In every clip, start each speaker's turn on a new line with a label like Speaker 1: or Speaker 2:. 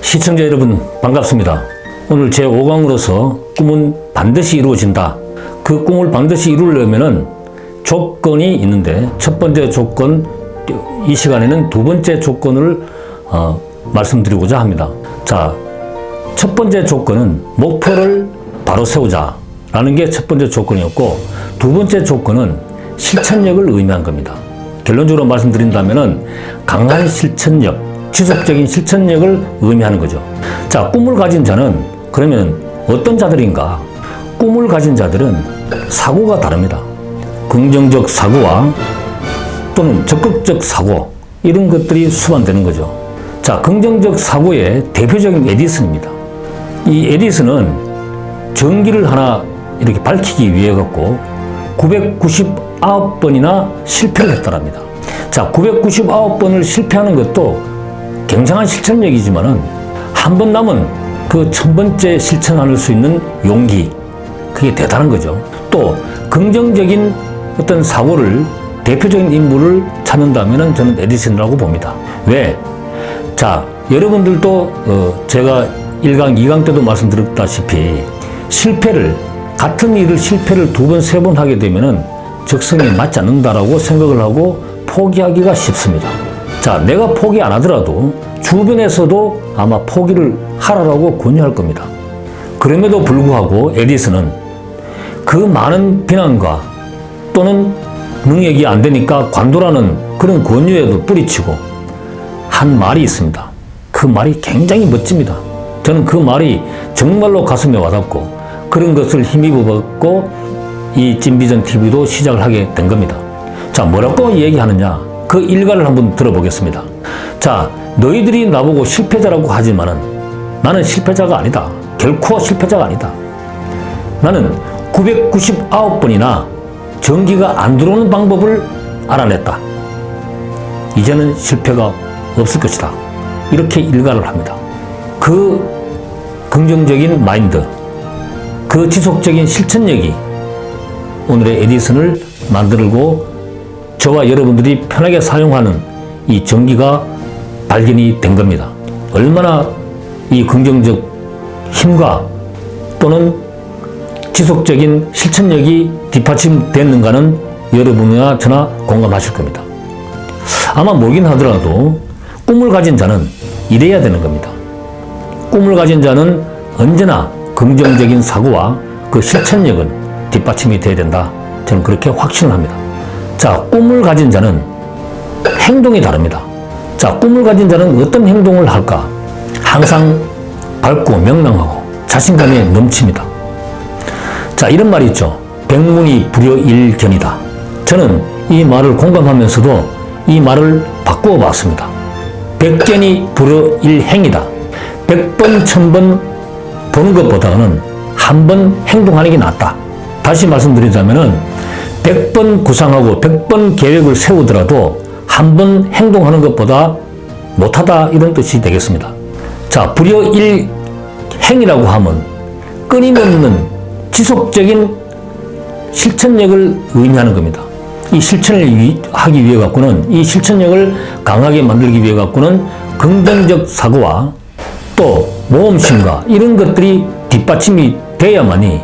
Speaker 1: 시청자 여러분 반갑습니다. 오늘 제 5강으로서 꿈은 반드시 이루어진다. 그 꿈을 반드시 이루려면은 조건이 있는데 첫 번째 조건, 이 시간에는 두 번째 조건을 말씀드리고자 합니다. 자, 첫 번째 조건은 목표를 바로 세우자라는 게 첫 번째 조건이었고, 두 번째 조건은 실천력을 의미한 겁니다. 결론적으로 말씀드린다면은 강한 실천력, 지속적인 실천력을 의미하는 거죠. 자, 꿈을 가진 자는 그러면 어떤 자들인가? 꿈을 가진 자들은 사고가 다릅니다. 긍정적 사고와 또는 적극적 사고, 이런 것들이 수반되는 거죠. 자, 긍정적 사고의 대표적인 에디슨입니다. 이 에디슨은 전기를 하나 이렇게 밝히기 위해 갖고 999번이나 실패를 했다랍니다. 자, 999번을 실패하는 것도 굉장한 실천력이지만은 한 번 남은 그 1000번째 실천할 수 있는 용기, 그게 대단한 거죠. 또 긍정적인 어떤 사고를 대표적인 인물을 찾는다면은 저는 에디슨이라고 봅니다. 왜? 자, 여러분들도 제가 1강, 2강 때도 말씀드렸다시피 같은 일을 실패를 2번, 3번 하게 되면은 적성에 맞지 않는다라고 생각을 하고 포기하기가 쉽습니다. 자, 내가 포기 안 하더라도 주변에서도 아마 포기를 하라고 권유할 겁니다. 그럼에도 불구하고 에디슨은 그 많은 비난과 또는 능력이 안 되니까 관두라는 그런 권유에도 뿌리치고 한 말이 있습니다. 그 말이 굉장히 멋집니다. 저는 그 말이 정말로 가슴에 와닿고 그런 것을 힘입어갖고 이 찐비전 TV도 시작을 하게 된 겁니다. 자, 뭐라고 얘기하느냐? 그 일과를 한번 들어보겠습니다. 자, 너희들이 나보고 실패자라고 하지만은 나는 실패자가 아니다. 결코 실패자가 아니다. 나는 999번이나 전기가 안 들어오는 방법을 알아냈다. 이제는 실패가 없을 것이다. 이렇게 일과를 합니다. 그 긍정적인 마인드, 그 지속적인 실천력이 오늘의 에디슨을 만들고 저와 여러분들이 편하게 사용하는 이 전기가 발견이 된 겁니다. 얼마나 이 긍정적 힘과 또는 지속적인 실천력이 뒷받침됐는가는 여러분이나 저나 공감하실 겁니다. 아마 모르긴 하더라도 꿈을 가진 자는 이래야 되는 겁니다. 꿈을 가진 자는 언제나 긍정적인 사고와 그 실천력은 뒷받침이 돼야 된다. 저는 그렇게 확신을 합니다. 자, 꿈을 가진 자는 행동이 다릅니다. 자, 꿈을 가진 자는 어떤 행동을 할까? 항상 밝고 명랑하고 자신감에 넘칩니다. 자, 이런 말이 있죠. 백문이 불여일견이다. 저는 이 말을 공감하면서도 이 말을 바꾸어 봤습니다. 백견이 불여일행이다. 100번, 1000번 보는 것보다는 한 번 행동하는 게 낫다. 다시 말씀드리자면은 100번 구상하고 100번 계획을 세우더라도 한 번 행동하는 것보다 못하다, 이런 뜻이 되겠습니다. 자, 불여일행이라고 하면 끊임없는 지속적인 실천력을 의미하는 겁니다. 이 실천을 하기 위해 갖고는, 이 실천력을 강하게 만들기 위해 갖고는 긍정적 사고와 또 모험심과 이런 것들이 뒷받침이 돼야만이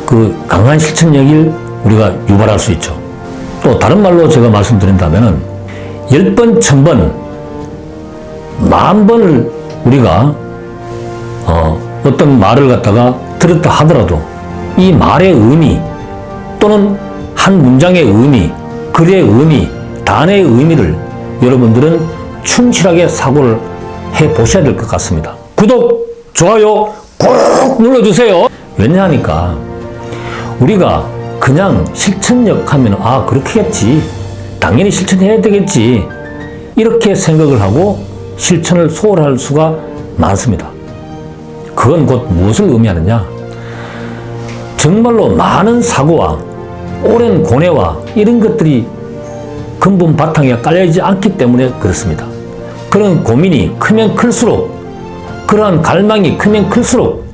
Speaker 1: 그 강한 실천력을 우리가 유발할 수 있죠. 또 다른 말로 제가 말씀드린다면은 10번, 1000번, 10,000번을 우리가 어떤 말을 갖다가 들었다 하더라도 이 말의 의미 또는 한 문장의 의미, 글의 의미, 단어의 의미를 여러분들은 충실하게 사고를 해 보셔야 될 것 같습니다. 구독, 좋아요 꾹 눌러주세요. 왜냐하니까 우리가 그냥 실천력 하면 아 그렇겠지, 당연히 실천해야 되겠지, 이렇게 생각을 하고 실천을 소홀할 수가 많습니다. 그건 곧 무엇을 의미하느냐, 정말로 많은 사고와 오랜 고뇌와 이런 것들이 근본 바탕에 깔려있지 않기 때문에 그렇습니다. 그런 고민이 크면 클수록, 그러한 갈망이 크면 클수록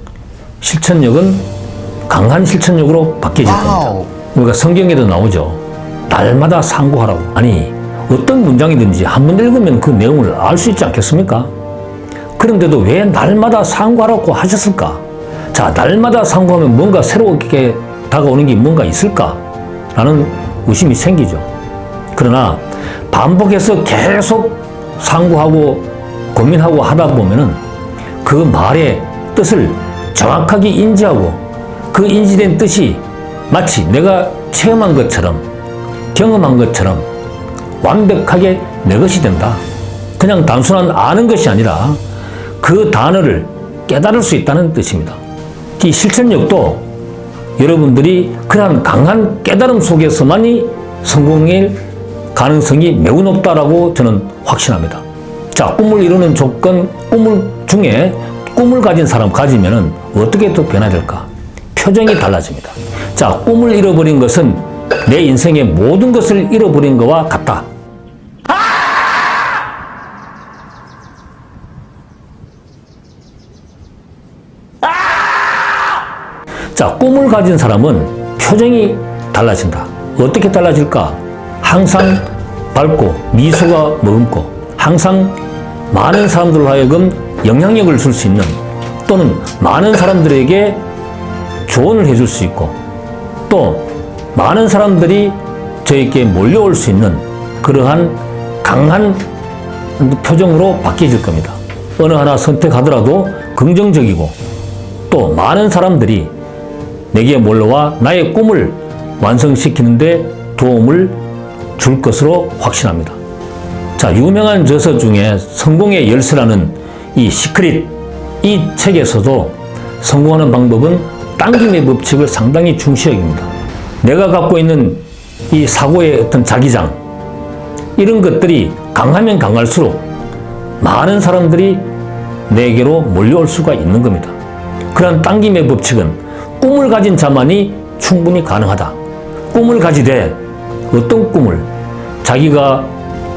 Speaker 1: 실천력은 강한 실천력으로 바뀌어질 겁니다. 우리가 성경에도 나오죠. 날마다 상고하라고. 아니, 어떤 문장이든지 한 번 읽으면 그 내용을 알 수 있지 않겠습니까? 그런데도 왜 날마다 상고하라고 하셨을까? 자, 날마다 상고하면 뭔가 새롭게 다가오는 게 뭔가 있을까? 라는 의심이 생기죠. 그러나 반복해서 계속 상고하고 고민하고 하다 보면은 그 말의 뜻을 정확하게 인지하고 그 인지된 뜻이 마치 내가 체험한 것처럼, 경험한 것처럼 완벽하게 내 것이 된다. 그냥 단순한 아는 것이 아니라 그 단어를 깨달을 수 있다는 뜻입니다. 이 실천력도 여러분들이 그러한 강한 깨달음 속에서만이 성공일 가능성이 매우 높다라고 저는 확신합니다. 자, 꿈을 이루는 조건, 꿈을 중에 꿈을 가진 사람 가지면은 어떻게 또 변화될까? 표정이 달라집니다. 자, 꿈을 잃어버린 것은 내 인생의 모든 것을 잃어버린 것과 같다. 자, 꿈을 가진 사람은 표정이 달라진다. 어떻게 달라질까? 항상 밝고 미소가 머금고 항상 많은 사람들로 하여금 영향력을 줄 수 있는, 또는 많은 사람들에게 조언을 해줄 수 있고 또 많은 사람들이 저에게 몰려올 수 있는 그러한 강한 표정으로 바뀌어질 겁니다. 어느 하나 선택하더라도 긍정적이고 또 많은 사람들이 내게 몰려와 나의 꿈을 완성시키는데 도움을 줄 것으로 확신합니다. 자, 유명한 저서 중에 성공의 열쇠라는 이 시크릿, 이 책에서도 성공하는 방법은 당김의 법칙을 상당히 중시 여깁니다. 내가 갖고 있는 이 사고의 어떤 자기장, 이런 것들이 강하면 강할수록 많은 사람들이 내게로 몰려올 수가 있는 겁니다. 그런 당김의 법칙은 꿈을 가진 자만이 충분히 가능하다. 꿈을 가지되 어떤 꿈을, 자기가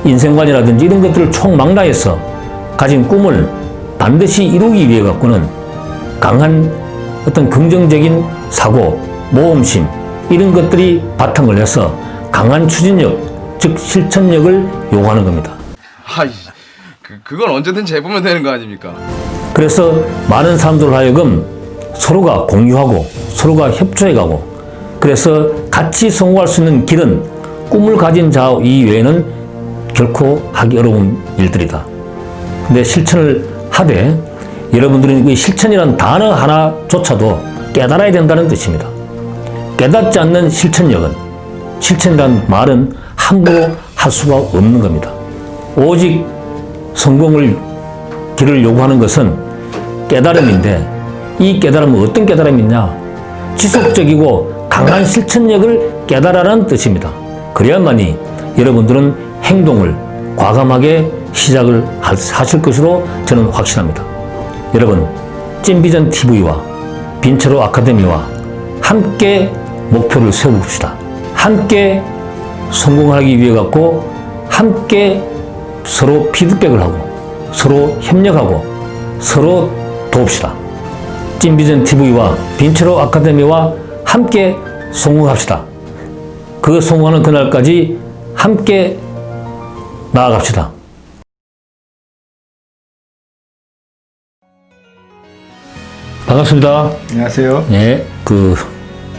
Speaker 1: 인생관이라든지 이런 것들을 총망라해서 가진 꿈을 반드시 이루기 위해 갖고는 강한 어떤 긍정적인 사고, 모험심 이런 것들이 바탕을 해서 강한 추진력, 즉 실천력을 요구하는 겁니다.
Speaker 2: 그건 언제든지 해보면 되는 거 아닙니까?
Speaker 1: 그래서 많은 사람들로 하여금 서로가 공유하고 서로가 협조해가고, 그래서 같이 성공할 수 있는 길은 꿈을 가진 자 이외에는 결코 하기 어려운 일들이다. 근데 실천을 하되 여러분들은 이 실천이라는 단어 하나조차도 깨달아야 된다는 뜻입니다. 깨닫지 않는 실천력은, 실천이라는 말은 함부로 할 수가 없는 겁니다. 오직 성공을 길을 요구하는 것은 깨달음인데, 이 깨달음은 어떤 깨달음이냐? 지속적이고 강한 실천력을 깨달아라는 뜻입니다. 그래야만이 여러분들은 행동을 과감하게 시작을 하실 것으로 저는 확신합니다. 여러분, 찐비전 TV와 빈체로 아카데미와 함께 목표를 세워봅시다. 함께 성공하기 위해 갖고 함께 서로 피드백을 하고 서로 협력하고 서로 도웁시다. 찐비전 TV와 빈체로 아카데미와 함께 성공합시다. 그 성공하는 그날까지 함께 나아갑시다. 반갑습니다.
Speaker 3: 안녕하세요.
Speaker 1: 예, 그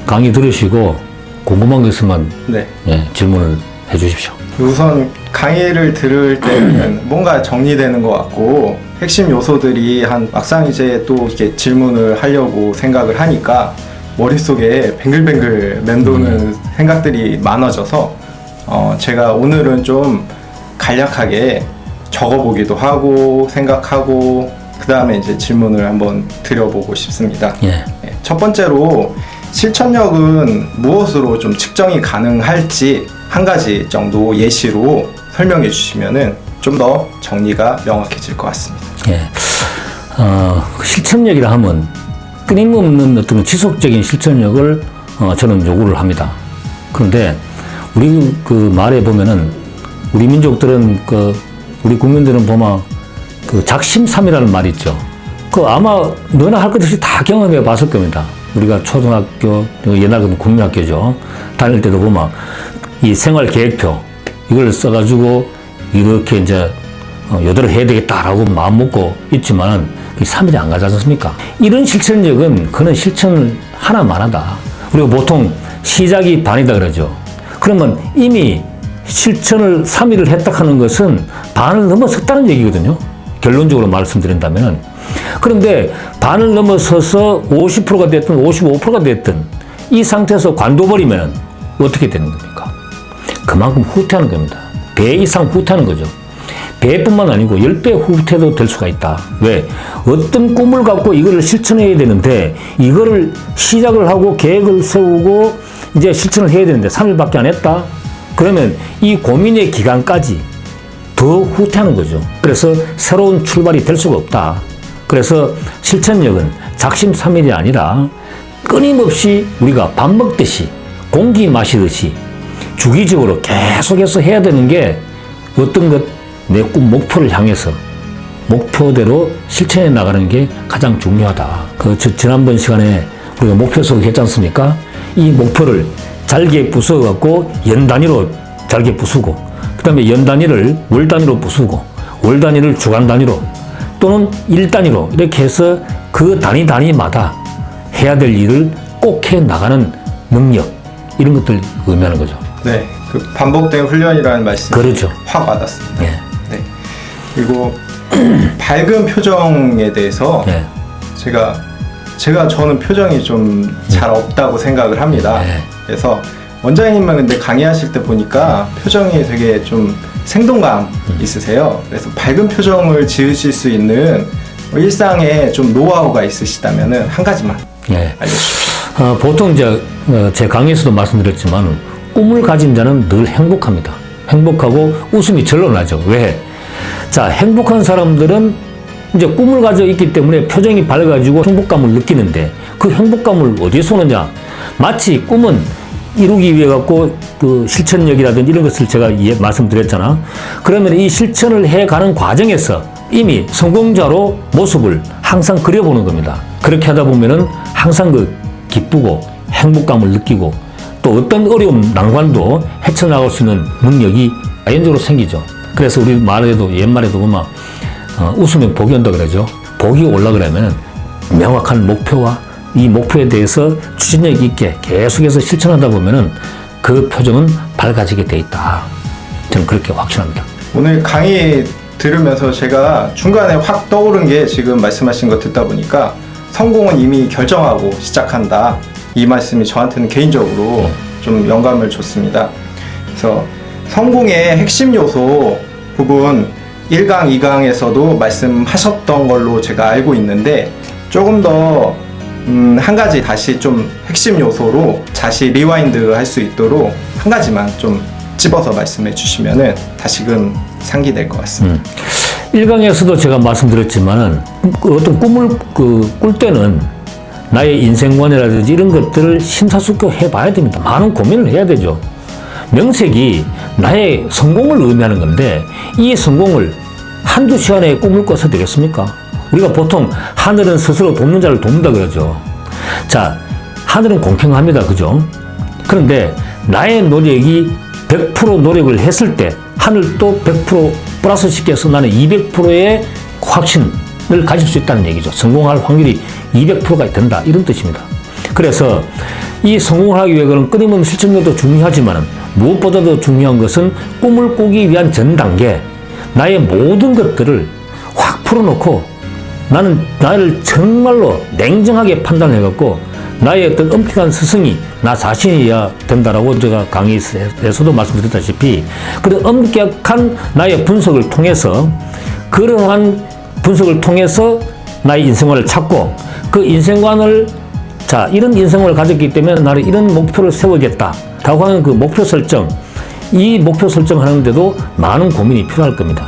Speaker 1: 강의 들으시고 궁금한 거 있으면
Speaker 3: 네.
Speaker 1: 예, 질문을 해주십시오.
Speaker 3: 우선 강의를 들을 때는 뭔가 정리되는 것 같고 핵심 요소들이 막상 이제 또 이렇게 질문을 하려고 생각을 하니까 머릿속에 뱅글뱅글 맴도는 생각들이 많아져서 제가 오늘은 좀 간략하게 적어보기도 하고 생각하고 그 다음에 이제 질문을 한번 드려보고 싶습니다.
Speaker 1: 예.
Speaker 3: 네, 첫 번째로 실천력은 무엇으로 좀 측정이 가능할지 한 가지 정도 예시로 설명해 주시면은 좀 더 정리가 명확해질 것 같습니다.
Speaker 1: 예. 실천력이라 하면 끊임없는 어떤 지속적인 실천력을 저는 요구를 합니다. 그런데 우리 그 말에 보면은 우리 민족들은 우리 국민들은 보면 그 작심삼일이라는 말이 있죠. 그 아마 너나 할 것 없이 다 경험해 봤을 겁니다. 우리가 초등학교, 옛날에는 국민학교죠. 다닐 때도 보면 이 생활 계획표 이걸 써가지고 이렇게 이제 요대로 해야 되겠다라고 마음 먹고 있지만은 3일이 안 가지 않습니까? 이런 실천력은 그는 실천을 하나만 하다. 우리가 보통 시작이 반이다 그러죠. 그러면 이미 실천을 3일을 했다 하는 것은 반을 넘어섰다는 얘기거든요. 결론적으로 말씀드린다면. 그런데 반을 넘어서서 50%가 됐든 55%가 됐든 이 상태에서 관둬버리면 어떻게 되는 겁니까? 그만큼 후퇴하는 겁니다. 배 이상 후퇴하는 거죠. 배뿐만 아니고 10배 후퇴도 될 수가 있다. 왜? 어떤 꿈을 갖고 이거를 실천해야 되는데 이거를 시작을 하고 계획을 세우고 이제 실천을 해야 되는데 3일밖에 안 했다? 그러면 이 고민의 기간까지 더 후퇴하는 거죠. 그래서 새로운 출발이 될 수가 없다. 그래서 실천력은 작심삼일이 아니라 끊임없이 우리가 밥 먹듯이 공기 마시듯이 주기적으로 계속해서 해야 되는 게 어떤 것, 내 꿈 목표를 향해서 목표대로 실천해 나가는 게 가장 중요하다. 지난번 시간에 우리가 목표 수업 했지 않습니까? 이 목표를 잘게 부숴갖고 연 단위로 잘게 부수고, 그 다음에 연 단위를 월 단위로 부수고, 월 단위를 주간 단위로 또는 일 단위로 이렇게 해서 그 단위마다 해야 될 일을 꼭 해 나가는 능력, 이런 것들 의미하는 거죠.
Speaker 3: 네, 그 반복된 훈련이라는 말씀
Speaker 1: 그렇죠.
Speaker 3: 확 와닿습니다.
Speaker 1: 예.
Speaker 3: 네. 그리고 밝은 표정에 대해서
Speaker 1: 예.
Speaker 3: 저는 표정이 좀 잘 없다고 생각을 합니다.
Speaker 1: 예.
Speaker 3: 그래서 원장님은 근데 강의하실 때 보니까 표정이 되게 좀 생동감 있으세요. 그래서 밝은 표정을 지으실 수 있는 일상에 좀 노하우가 있으시다면은 한 가지만
Speaker 1: 예.
Speaker 3: 알려주십시오.
Speaker 1: 보통 이제 제 강의에서도 말씀드렸지만 꿈을 가진 자는 늘 행복합니다. 행복하고 웃음이 절로 나죠. 왜? 자, 행복한 사람들은 이제 꿈을 가지고 있기 때문에 표정이 밝아가지고 행복감을 느끼는데 그 행복감을 어디서 오느냐? 마치 꿈은 이루기 위해 갖고 그 실천력이라든지 이런 것을 제가 말씀드렸잖아. 그러면 이 실천을 해가는 과정에서 이미 성공자로 모습을 항상 그려보는 겁니다. 그렇게 하다 보면은 항상 기쁘고 행복감을 느끼고 또 어떤 어려움, 난관도 헤쳐나갈 수 있는 능력이 자연적으로 생기죠. 그래서 우리 말에도 옛말에도 보면 웃으면 복이 온다 그러죠. 복이 올라 그러면 명확한 목표와 이 목표에 대해서 추진력 있게 계속해서 실천하다 보면은 그 표정은 밝아지게 돼 있다. 저는 그렇게 확신합니다.
Speaker 3: 오늘 강의 들으면서 제가 중간에 확 떠오른 게 지금 말씀하신 거 듣다 보니까 성공은 이미 결정하고 시작한다. 이 말씀이 저한테는 개인적으로 좀 영감을 줬습니다. 그래서 성공의 핵심 요소 부분 1강, 2강에서도 말씀하셨던 걸로 제가 알고 있는데 조금 더 한 가지 다시 좀 핵심 요소로 다시 리와인드 할 수 있도록 한 가지만 좀 집어서 말씀해 주시면은 다시금 상기될 것 같습니다.
Speaker 1: 1강에서도 제가 말씀드렸지만은 어떤 꿈을 꿀 때는 나의 인생관이라든지 이런 것들을 심사숙고 해봐야 됩니다. 많은 고민을 해야 되죠. 명색이 나의 성공을 의미하는 건데 이 성공을 한두 시간에 꿈을 꿔서 되겠습니까? 우리가 보통 하늘은 스스로 돕는 자를 돕는다 그러죠. 자, 하늘은 공평합니다. 그죠? 그런데 나의 노력이 100% 노력을 했을 때 하늘도 100% 플러스 시켜서 나는 200%의 확신을 가질 수 있다는 얘기죠. 성공할 확률이 200%가 된다. 이런 뜻입니다. 그래서 이 성공을 하기 위해서는 끊임없는 실천력도 중요하지만 무엇보다도 중요한 것은 꿈을 꾸기 위한 전 단계, 나의 모든 것들을 확 풀어놓고 나는 나를 정말로 냉정하게 판단해갖고 나의 어떤 엄격한 스승이 나 자신이어야 된다라고 제가 강의에서도 말씀드렸다시피 그런 엄격한 나의 분석을 통해서 그러한 분석을 통해서 나의 인생관을 찾고 그 인생관을 자 이런 인생관을 가졌기 때문에 나는 이런 목표를 세우겠다 라고 하는 그 목표 설정, 이 목표 설정하는데도 많은 고민이 필요할 겁니다.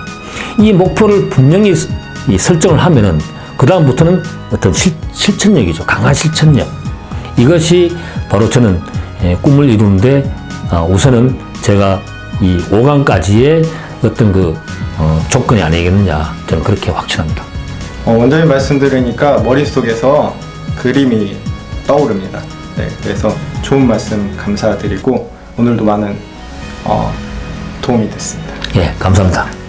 Speaker 1: 이 목표를 분명히 이 설정을 하면은 그 다음부터는 어떤 실천력이죠. 강한 실천력. 이것이 바로 저는 꿈을 이루는데 우선은 제가 이 5강까지의 어떤 그 조건이 아니겠느냐 저는 그렇게 확신합니다.
Speaker 3: 원장님 말씀 들으니까 머릿속에서 그림이 떠오릅니다. 네, 그래서 좋은 말씀 감사드리고 오늘도 많은 도움이 됐습니다.
Speaker 1: 예, 감사합니다.